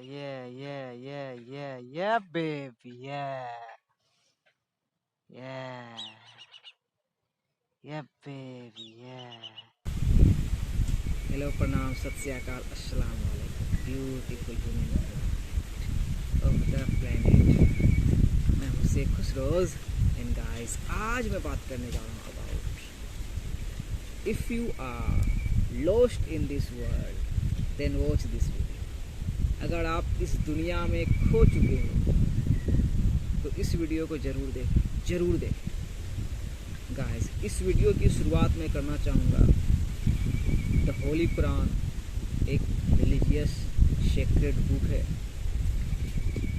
yeah, baby, yeah, yeah, baby, yeah. Hello, प्रणाम, सत श्री अकाल, अस्सलाम वालेकुम, beautiful human of the planet. मैं हूँ शेख खुशरोज एंड गाइस, आज मैं बात करने जा रहा हूँ about if you are lost in this world then watch this video. अगर आप इस दुनिया में खो चुके हो तो इस वीडियो को ज़रूर देखें गाइस। इस वीडियो की शुरुआत मैं करना चाहूँगा द होली कुरान, एक रिलीजियस सेक्रेड बुक है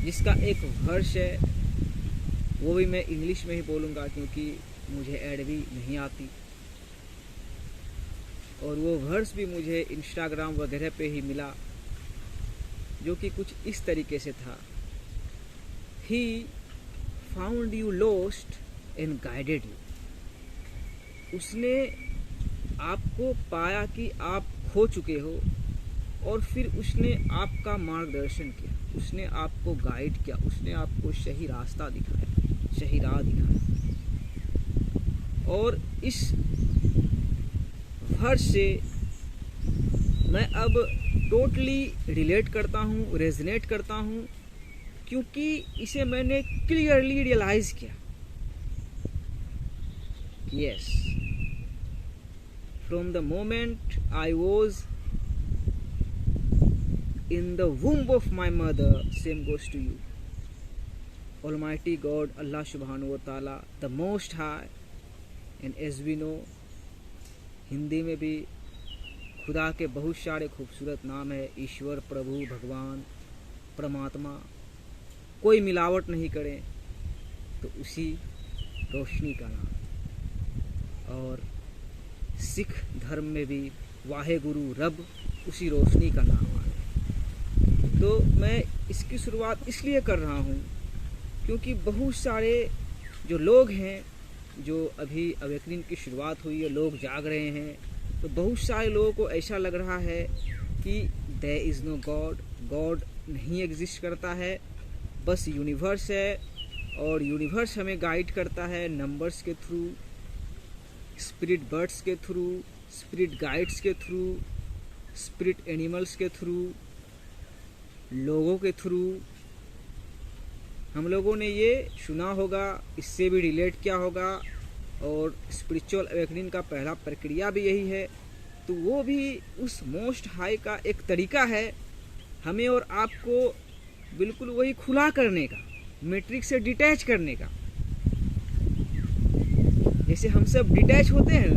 जिसका एक वर्स है, वो भी मैं इंग्लिश में ही बोलूँगा क्योंकि मुझे अरबी नहीं आती, और वो वर्स भी मुझे इंस्टाग्राम वगैरह पे ही मिला, जो कि कुछ इस तरीके से था। He found you lost and guided you. उसने आपको पाया कि आप खो चुके हो और फिर उसने आपका मार्गदर्शन किया, उसने आपको गाइड किया, उसने आपको सही रास्ता दिखाया, सही राह दिखाया। और इस वर्स से मैं अब टोटली रिलेट करता हूँ, रेजनेट करता हूँ, क्योंकि इसे मैंने क्लियरली रियलाइज़ किया। Yes, from the moment I was in the womb of my mother, same goes to you. Almighty God, Allah Subhanahu wa Ta'ala, the Most High, and as we know, Hindi में भी खुदा के बहुत सारे खूबसूरत नाम है, ईश्वर, प्रभु, भगवान, परमात्मा। कोई मिलावट नहीं करें तो उसी रोशनी का नाम। और सिख धर्म में भी वाहे गुरु रब, उसी रोशनी का नाम है। तो मैं इसकी शुरुआत इसलिए कर रहा हूँ क्योंकि बहुत सारे जो लोग हैं, जो अभी अवेकनिंग की शुरुआत हुई है, लोग जाग रहे हैं, तो बहुत सारे लोगों को ऐसा लग रहा है कि there is no God, God नहीं एग्जिस्ट करता है, बस यूनिवर्स है और यूनिवर्स हमें गाइड करता है नंबर्स के थ्रू, स्पिरिट बर्ड्स के थ्रू, स्पिरिट गाइड्स के थ्रू, स्पिरिट एनिमल्स के थ्रू, लोगों के थ्रू। हम लोगों ने ये सुना होगा, इससे भी रिलेट किया होगा, और स्पिरिचुअल अवेकनिंग का पहला प्रक्रिया भी यही है। तो वो भी उस मोस्ट हाई का एक तरीका है हमें और आपको बिल्कुल वही खुला करने का, मैट्रिक्स से डिटैच करने का। जैसे हम सब डिटैच होते हैं,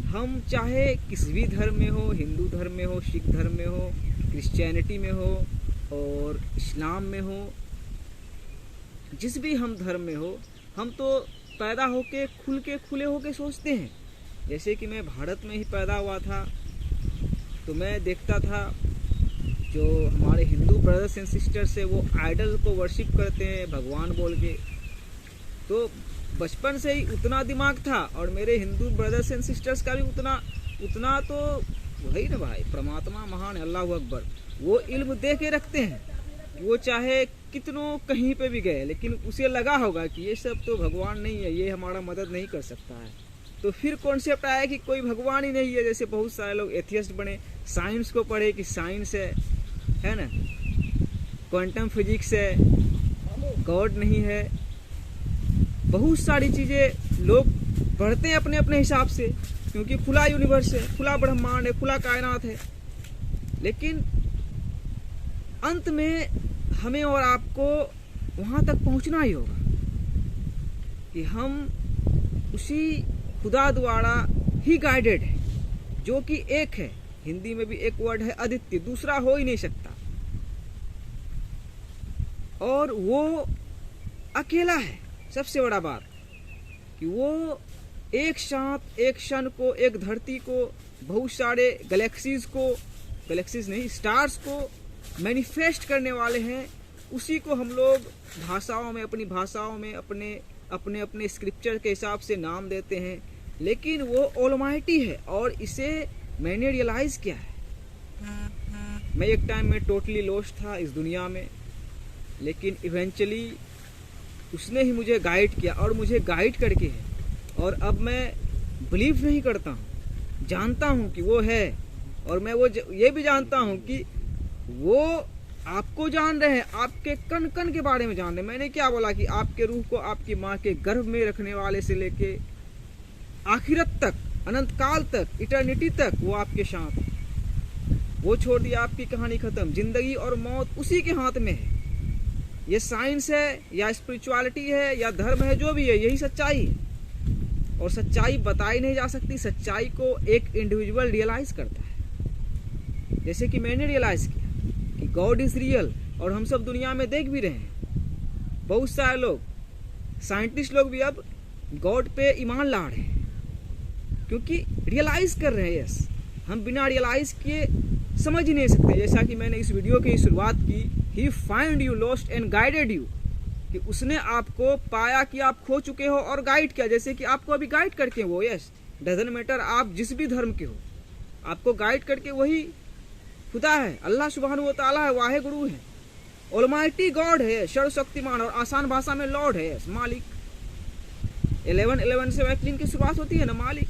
हम चाहे किसी भी धर्म में हो, हिंदू धर्म में हो, सिख धर्म में हो, क्रिश्चियनिटी में हो और इस्लाम में हो, जिस भी हम धर्म में हो, हम तो पैदा होके खुले होके सोचते हैं। जैसे कि मैं भारत में ही पैदा हुआ था, तो मैं देखता था जो हमारे हिंदू ब्रदर्स एंड सिस्टर्स है, वो आइडल को वर्शिप करते हैं भगवान बोल के। तो बचपन से ही उतना दिमाग था, और मेरे हिंदू ब्रदर्स एंड सिस्टर्स का भी उतना तो वही ना भाई, परमात्मा महान है, अल्लाह अकबर, वो इल्म दे के रखते हैं। वो चाहे कितनों कहीं पे भी गए, लेकिन उसे लगा होगा कि ये सब तो भगवान नहीं है, ये हमारा मदद नहीं कर सकता है। तो फिर कॉन्सेप्ट आया कि कोई भगवान ही नहीं है। जैसे बहुत सारे लोग एथियस्ट बने, साइंस को पढ़े कि साइंस है ना, क्वांटम फिजिक्स है, गॉड नहीं है, बहुत सारी चीज़ें लोग पढ़ते हैं अपने अपने हिसाब से, क्योंकि खुला यूनिवर्स है, खुला ब्रह्मांड है, खुला कायनात है। लेकिन अंत में हमें और आपको वहाँ तक पहुँचना ही होगा कि हम उसी खुदा द्वारा ही गाइडेड है, जो कि एक है। हिंदी में भी एक वर्ड है अद्वितीय, दूसरा हो ही नहीं सकता, और वो अकेला है। सबसे बड़ा बात कि वो एक साथ, एक क्षण को, एक धरती को, बहुत सारे गैलेक्सीज नहीं, स्टार्स को मैनिफेस्ट करने वाले हैं। उसी को हम लोग भाषाओं में, अपनी भाषाओं में अपने स्क्रिप्चर के हिसाब से नाम देते हैं, लेकिन वो ऑलमाइटी है। और इसे मैंने रियलाइज किया है मैं एक टाइम में टोटली लॉस्ट था इस दुनिया में, लेकिन इवेंचुअली उसने ही मुझे गाइड किया और मुझे गाइड करके है। और अब मैं बिलीव नहीं करता हूँ, जानता हूँ कि वो है, और मैं वो ये भी जानता हूँ कि वो आपको जान रहे हैं, आपके कण कण के बारे में जान रहे हैं। मैंने क्या बोला कि आपके रूह को आपकी माँ के गर्भ में रखने वाले से लेके आखिरत तक, अनंत काल तक, इटर्निटी तक वो आपके साथ। वो छोड़ दिया, आपकी कहानी खत्म। जिंदगी और मौत उसी के हाथ में है। ये साइंस है या स्पिरिचुअलिटी है या धर्म है, जो भी है, यही सच्चाई है। और सच्चाई बताई नहीं जा सकती, सच्चाई को एक इंडिविजुअल रियलाइज करता है। जैसे कि मैंने रियलाइज किया कि गॉड इज रियल, और हम सब दुनिया में देख भी रहे हैं। बहुत सारे लोग, साइंटिस्ट लोग भी अब गॉड पे ईमान ला रहे हैं, क्योंकि रियलाइज कर रहे हैं। यस, हम बिना रियलाइज किए समझ ही नहीं सकते। जैसा कि मैंने इस वीडियो की शुरुआत की, he find you lost and guided you, कि उसने आपको पाया कि आप खो चुके हो और गाइड किया। जैसे कि आपको अभी गाइड करके वो, यस, डजंट मैटर आप जिस भी धर्म के हो, आपको गाइड करके वही खुदा है, अल्लाह सुब्हानहू व तआला है, वाहे गुरु है, ऑलमाइटी गॉड है, सर्वशक्तिमान, और आसान भाषा में लॉर्ड है, यस, मालिक। 11:11 से वैक्लिन की शुरुआत होती है ना, मालिक।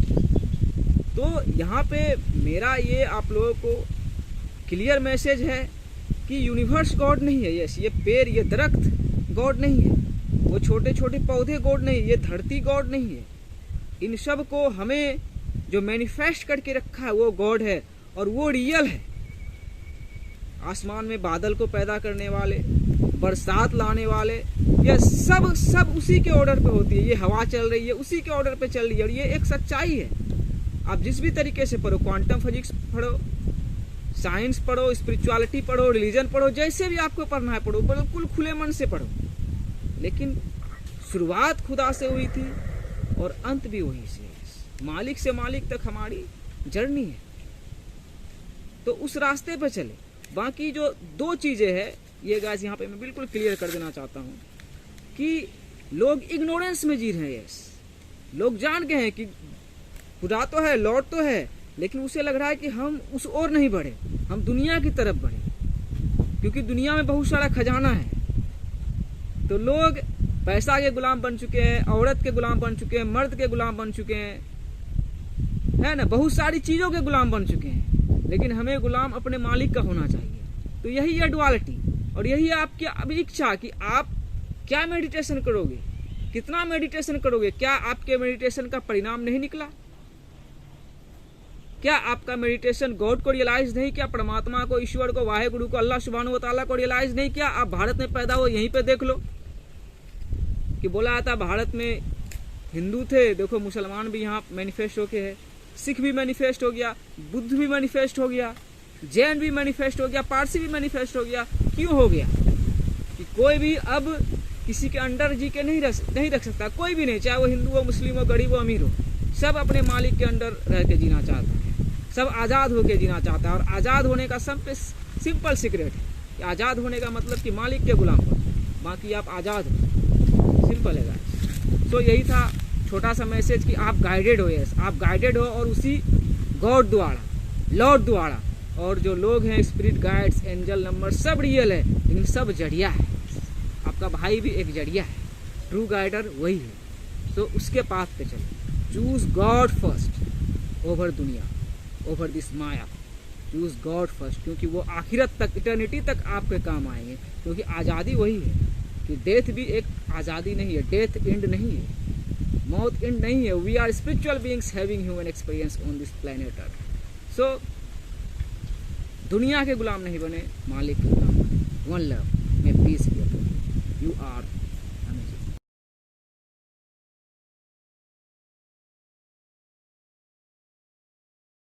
तो यहाँ पे मेरा ये आप लोगों को क्लियर मैसेज है कि यूनिवर्स गॉड नहीं है। यस, ये पेड़, ये दरख्त गॉड नहीं है, वो छोटे छोटे पौधे गॉड नहीं है, ये धरती गॉड नहीं है। इन सब को हमें जो मैनिफेस्ट करके रखा है वो गॉड है, और वो रियल है। आसमान में बादल को पैदा करने वाले, बरसात लाने वाले, ये सब उसी के ऑर्डर पे होती है। ये हवा चल रही है, उसी के ऑर्डर पे चल रही है, और ये एक सच्चाई है। आप जिस भी तरीके से पढ़ो, क्वांटम फिजिक्स पढ़ो, साइंस पढ़ो, स्पिरिचुअलिटी पढ़ो, रिलीजन पढ़ो, जैसे भी आपको पढ़ना है पढ़ो, बिल्कुल खुले मन से पढ़ो। लेकिन शुरुआत खुदा से हुई थी और अंत भी वही से। मालिक से मालिक तक हमारी जर्नी है, तो उस रास्ते पे चले। बाकी जो दो चीजें हैं, ये गाइस यहाँ पे मैं बिल्कुल क्लियर कर देना चाहता हूँ कि लोग इग्नोरेंस में जी रहे हैं। यस, लोग जान गए हैं कि खुदा तो है, लॉर्ड तो है, लेकिन उसे लग रहा है कि हम उस ओर नहीं बढ़े, हम दुनिया की तरफ बढ़े, क्योंकि दुनिया में बहुत सारा खजाना है। तो लोग पैसा के गुलाम बन चुके हैं, औरत के गुलाम बन चुके हैं, मर्द के गुलाम बन चुके हैं, है ना, बहुत सारी चीजों के गुलाम बन चुके हैं। लेकिन हमें गुलाम अपने मालिक का होना चाहिए। तो यही है डुअलिटी, और यही है आपकी अभी इच्छा कि आप क्या मेडिटेशन करोगे, कितना मेडिटेशन करोगे। क्या आपके मेडिटेशन का परिणाम नहीं निकला? क्या आपका मेडिटेशन गॉड को रियलाइज नहीं किया, परमात्मा को, ईश्वर को, वाहेगुरु को, अल्लाह सुब्हानहू व तआला को रियलाइज नहीं किया? आप भारत में पैदा हो, यहीं पे देख लो कि बोला जाता भारत में हिंदू थे, देखो मुसलमान भी यहाँ मैनिफेस्ट होके है, सिख भी मैनिफेस्ट हो गया, बुद्ध भी मैनिफेस्ट हो गया, जैन भी मैनिफेस्ट हो गया, पारसी भी मैनिफेस्ट हो गया। क्यों हो गया? कि कोई भी अब किसी के अंडर जी के नहीं रख सकता, कोई भी नहीं, चाहे वो हिंदू हो, मुस्लिम हो, गरीब हो, अमीर हो, सब अपने मालिक के अंडर रह के जीना चाहता है, सब आज़ाद होके जीना चाहता है। और आज़ाद होने का सब सिंपल सीक्रेट है कि आज़ाद होने का मतलब कि मालिक के गुलाम हो, बाकी आप आज़ाद हो, सिंपल है गाइस। तो यही था छोटा सा मैसेज कि आप गाइडेड हो। यस, आप गाइडेड हो, और उसी गॉड द्वारा, लॉर्ड द्वारा। और जो लोग हैं, स्पिरिट गाइड्स, एंजल नंबर, सब रियल है, लेकिन सब जड़िया है। आपका भाई भी एक जड़िया है, ट्रू गाइडर वही है। तो उसके पाथ पे चलो, चूज गॉड फर्स्ट ओवर दुनिया, over this Maya. Choose God first, क्योंकि वो आखिरत तक, इटर्निटी तक आपके काम आएंगे। क्योंकि आज़ादी वही है कि डेथ भी एक आज़ादी नहीं है, डेथ एंड नहीं है, मौत एंड नहीं है। We are spiritual beings having human experience on this planet earth. So दुनिया के गुलाम नहीं बने, मालिक के गुलाम बने। वन लव में peace be upon you. You are